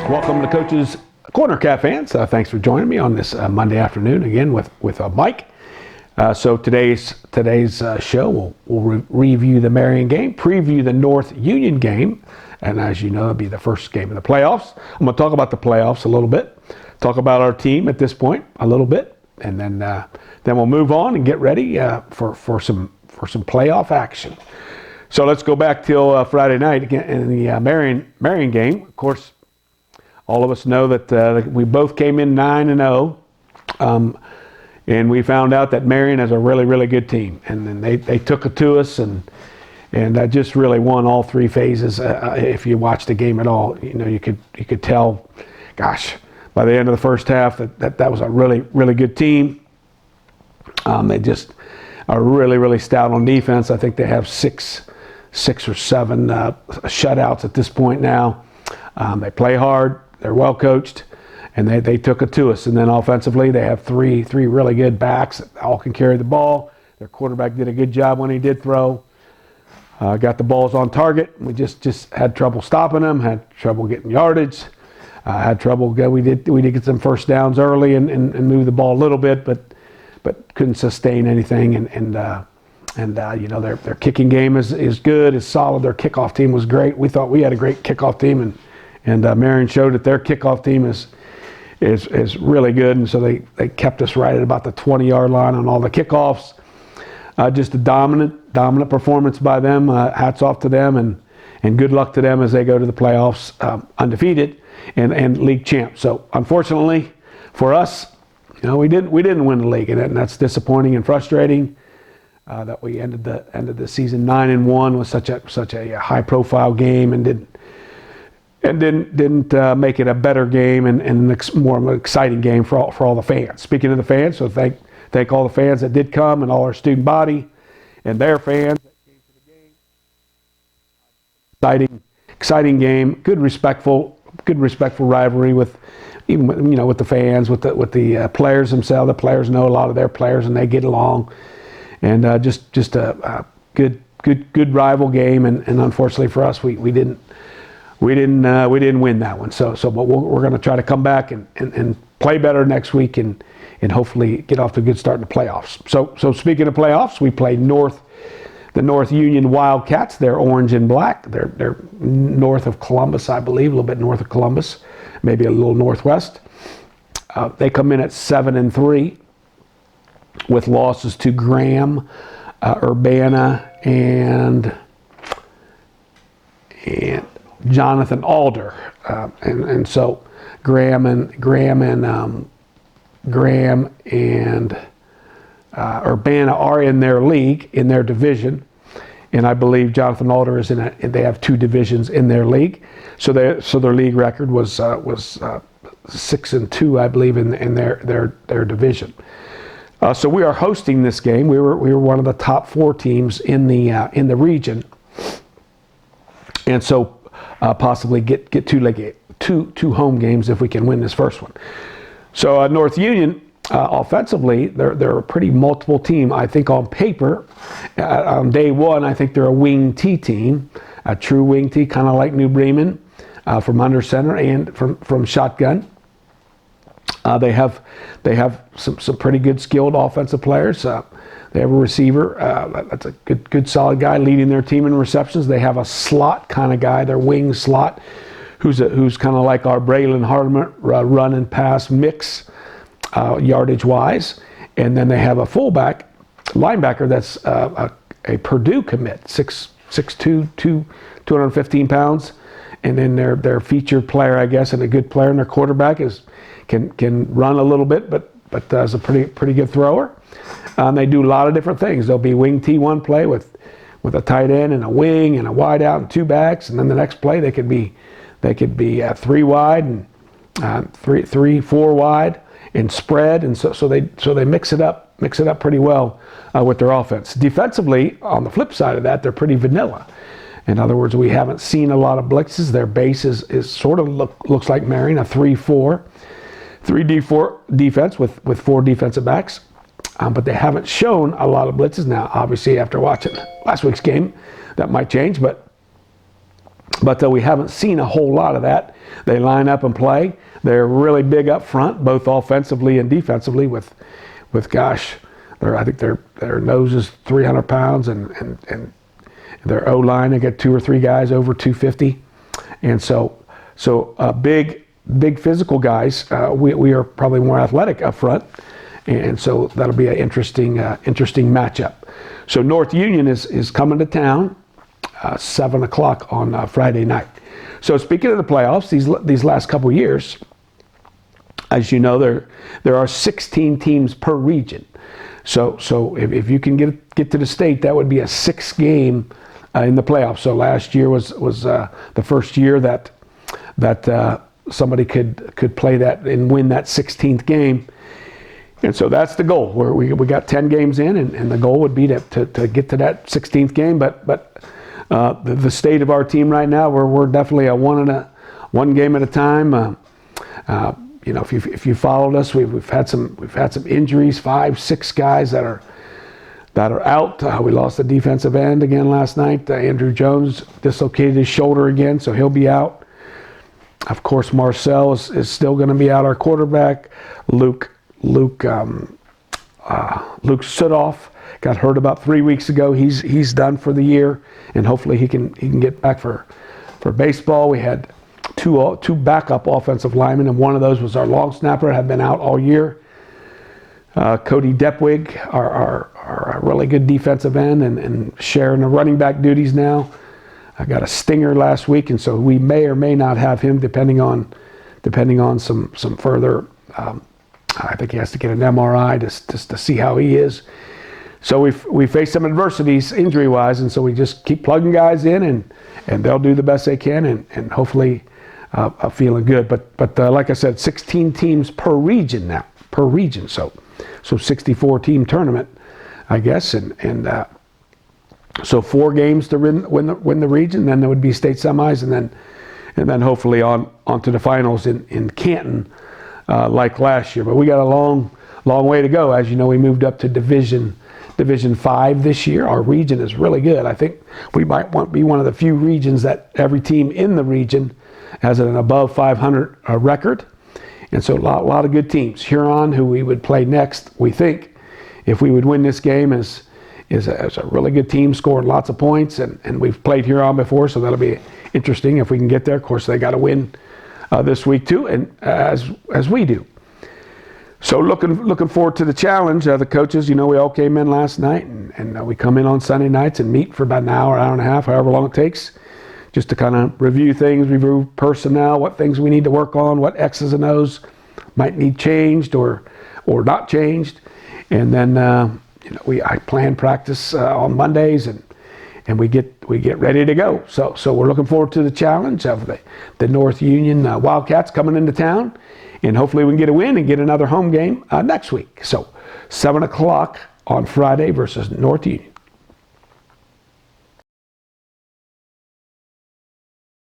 Welcome to Coach's Corner, Cat fans. Thanks for joining me on this Monday afternoon again with Mike. So today's show we'll review the Marion game, preview the North Union game, and as you know, it'll be the first game of the playoffs. I'm going to talk about the playoffs a little bit, talk about our team at this point a little bit, and then we'll move on and get ready for some playoff action. So let's go back till Friday night again in the Marion game. Of course, all of us know that we both came in 9-0, and we found out that Marion is a really, really good team. And then they took it to us and just really won all three phases. If you watched the game at all, you know you could tell, gosh, by the end of the first half that was a really, really good team. They just are really, really stout on defense. I think they have six or seven shutouts at this point now. They play hard. They're well coached, and they took it to us. And then offensively, they have three really good backs that all can carry the ball. Their quarterback did a good job when he did throw. Got the balls on target. We just had trouble stopping them. Had trouble getting yardage. Had trouble. We did get some first downs early and move the ball a little bit, but couldn't sustain anything. And you know their kicking game is good. Is solid. Their kickoff team was great. We thought we had a great kickoff team, and Marion showed that their kickoff team is really good, and so they kept us right at about the 20-yard line on all the kickoffs. Just a dominant performance by them. Hats off to them, and good luck to them as they go to the playoffs undefeated and league champ. So unfortunately for us, you know, we didn't win the league, and that's disappointing and frustrating. That we ended the season 9-1 with such a high-profile game and didn't make it a better game and more of an exciting game for all the fans. Speaking of the fans, so thank all the fans that did come and all our student body and their fans that came to the game. Exciting game. Good respectful rivalry with the fans, with the players themselves. The players know a lot of their players and they get along, and just a good rival game. And unfortunately for us, we didn't win that one. So but we're going to try to come back and play better next week and hopefully get off to a good start in the playoffs. So speaking of playoffs, we play the North Union Wildcats. They're orange and black. They're north of Columbus, I believe, a little bit north of Columbus, maybe a little northwest. They come in at 7-3 with losses to Graham, Urbana, and Jonathan Alder, and so Graham and Urbana are in their league, in their division, and I believe Jonathan Alder is they have two divisions in their league, so their league record was 6-2, I believe, in their division. So we are hosting this game. We were one of the top four teams in the region, and so possibly get two home games if we can win this first one. So North Union, offensively, they're a pretty multiple team. I think on paper, on day one, I think they're a wing T team, a true wing T, kind of like New Bremen, from under center and from shotgun. They have some pretty good skilled offensive players. They have a receiver that's a good solid guy leading their team in receptions. They have a slot kind of guy, their wing slot, who's kind of like our Braylon Hardeman run and pass mix, yardage wise. And then they have a linebacker that's a Purdue commit, 6'2", 215 pounds. And then their featured player, I guess, and a good player, and their quarterback can run a little bit, but is a pretty good thrower. They do a lot of different things. They'll be wing T1 play with a tight end and a wing and a wide out and two backs, and then the next play they could be 3 wide and 4 wide and spread, and so they mix it up pretty well with their offense. Defensively, on the flip side of that, they're pretty vanilla. In other words, we haven't seen a lot of blitzes. Their base is sort of looks like Marion, a 3-4 defense with 4 defensive backs. but they haven't shown a lot of blitzes. Now, obviously, after watching last week's game, that might change, but we haven't seen a whole lot of that. They line up and play. They're really big up front, both offensively and defensively. With gosh, I think their nose is 300 pounds, and their O line, they got 2 or 3 guys over 250, and so big physical guys. We are probably more athletic up front, and so that'll be an interesting matchup. So North Union is coming to town, 7 o'clock on Friday night. So speaking of the playoffs, these last couple of years, as you know, there are 16 teams per region. So if you can get to the state, that would be a 6 game in the playoffs. So last year was the first year that somebody could play that and win that 16th game. And so that's the goal. Where we got 10 games in, and the goal would be to get to that 16th game. But the state of our team right now, we're definitely a one game at a time. If you followed us, we've had some injuries, 5-6 guys that are out. We lost the defensive end again last night. Andrew Jones dislocated his shoulder again, so he'll be out. Of course, Marcel is still going to be out. Our quarterback, Luke Sudoff, got hurt about 3 weeks ago. He's done for the year, and hopefully he can get back for baseball. We had two backup offensive linemen, and one of those was our long snapper, had been out all year. Cody Depwig, our really good defensive end, and sharing the running back duties now. I got a stinger last week, and so we may or may not have him, depending on some further. I think he has to get an MRI just to see how he is. So we face some adversities injury-wise, and so we just keep plugging guys in, and they'll do the best they can, and hopefully feeling good. But like I said, 16 teams per region now, so 64 team tournament, I guess, and so 4 games to win the region, then there would be state semis, and then hopefully on to the finals in Canton, like last year. But we got a long way to go. As you know, we moved up to Division 5 this year. Our region is really good. I think we might be one of the few regions that every team in the region has an above 500 record. And so a lot of good teams. Huron, who we would play next, we think, if we would win this game, is a really good team, scoring lots of points, and we've played Huron before, so that'll be interesting if we can get there. Of course, they got to win this week too, and as we do. So looking forward to the challenge. The coaches, we all came in last night, and we come in on Sunday nights and meet for about an hour and a half, however long it takes, just to kind of review things, review personnel, what things we need to work on, what X's and O's might need changed or not changed, and then I plan practice on Mondays, and we get ready to go. So we're looking forward to the challenge of the North Union Wildcats coming into town, and hopefully we can get a win and get another home game next week. So 7 o'clock on Friday versus North Union.